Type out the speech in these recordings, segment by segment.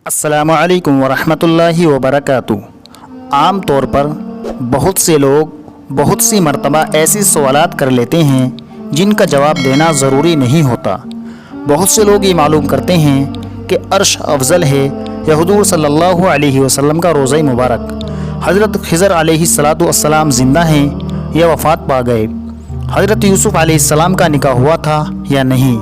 السلام علیکم ورحمۃ اللہ وبرکاتہ۔ عام طور پر بہت سے لوگ بہت سی مرتبہ ایسے سوالات کر لیتے ہیں جن کا جواب دینا ضروری نہیں ہوتا۔ بہت سے لوگ یہ معلوم کرتے ہیں کہ عرش افضل ہے یا حضور صلی اللہ علیہ وسلم کا روضہ مبارک، حضرت خضر علیہ السلام زندہ ہیں یا وفات پا گئے، حضرت یوسف علیہ السلام کا نکاح ہوا تھا یا نہیں،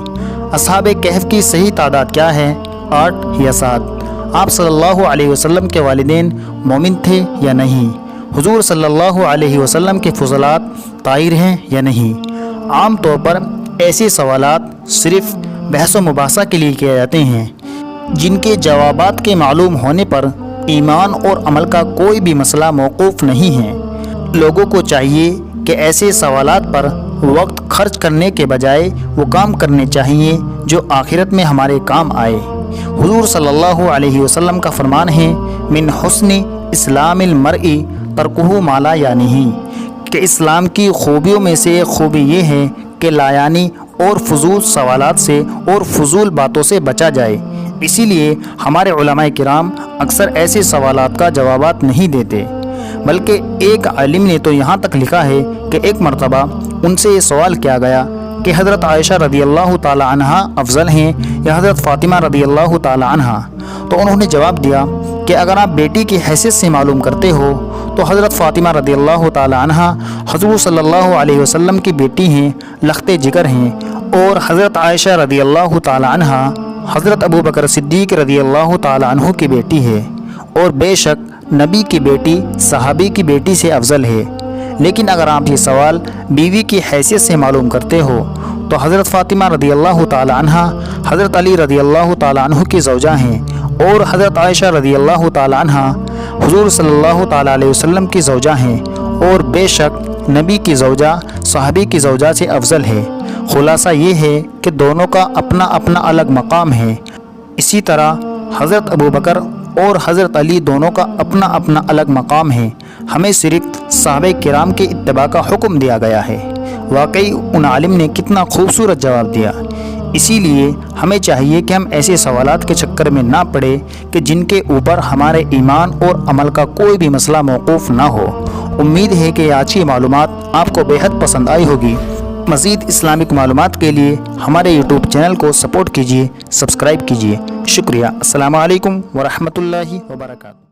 اصحاب کہف کی صحیح تعداد کیا ہے، 8 یا 7، آپ صلی اللہ علیہ وسلم کے والدین مومن تھے یا نہیں، حضور صلی اللہ علیہ وسلم کے فضلات طاہر ہیں یا نہیں۔ عام طور پر ایسے سوالات صرف بحث و مباحثہ کے لیے کیے جاتے ہیں، جن کے جوابات کے معلوم ہونے پر ایمان اور عمل کا کوئی بھی مسئلہ موقوف نہیں ہے۔ لوگوں کو چاہیے کہ ایسے سوالات پر وقت خرچ کرنے کے بجائے وہ کام کرنے چاہیے جو آخرت میں ہمارے کام آئے۔ حضور صلی اللہ علیہ وسلم کا فرمان ہے، من حسن اسلام المرء ترکہ ما لا یعنیہ، کہ اسلام کی خوبیوں میں سے ایک خوبی یہ ہے کہ لایعنی اور فضول سوالات سے اور فضول باتوں سے بچا جائے۔ اسی لیے ہمارے علماء کرام اکثر ایسے سوالات کا جوابات نہیں دیتے، بلکہ ایک عالم نے تو یہاں تک لکھا ہے کہ ایک مرتبہ ان سے یہ سوال کیا گیا کہ حضرت عائشہ رضی اللہ تعالی عنہا افضل ہیں یا حضرت فاطمہ رضی اللہ تعالی عنہا، تو انہوں نے جواب دیا کہ اگر آپ بیٹی کی حیثیت سے معلوم کرتے ہو تو حضرت فاطمہ رضی اللہ تعالی عنہا حضور صلی اللہ علیہ وسلم کی بیٹی ہیں، لخت جگر ہیں، اور حضرت عائشہ رضی اللہ تعالی عنہا حضرت ابو بکر صدیق رضی اللہ تعالی عنہ کی بیٹی ہے، اور بے شک نبی کی بیٹی صحابی کی بیٹی سے افضل ہے۔ لیکن اگر آپ یہ سوال بیوی کی حیثیت سے معلوم کرتے ہو تو حضرت فاطمہ رضی اللہ تعالی عنہا حضرت علی رضی اللہ تعالی عنہ کی زوجہ ہیں، اور حضرت عائشہ رضی اللہ تعالی عنہا حضور صلی اللہ تعالی علیہ وسلم کی زوجہ ہیں، اور بے شک نبی کی زوجہ صحابی کی زوجہ سے افضل ہے۔ خلاصہ یہ ہے کہ دونوں کا اپنا اپنا الگ مقام ہے۔ اسی طرح حضرت ابو بکر اور حضرت علی دونوں کا اپنا اپنا الگ مقام ہے۔ ہمیں صرف صحابہ کرام کے اتباع کا حکم دیا گیا ہے۔ واقعی ان عالم نے کتنا خوبصورت جواب دیا۔ اسی لیے ہمیں چاہیے کہ ہم ایسے سوالات کے چکر میں نہ پڑے کہ جن کے اوپر ہمارے ایمان اور عمل کا کوئی بھی مسئلہ موقوف نہ ہو۔ امید ہے کہ آج کی معلومات آپ کو بے حد پسند آئی ہوگی۔ مزید اسلامک معلومات کے لیے ہمارے یوٹیوب چینل کو سپورٹ کیجیے، سبسکرائب کیجیے۔ شکریہ۔ السلام علیکم ورحمۃ اللہ وبرکاتہ۔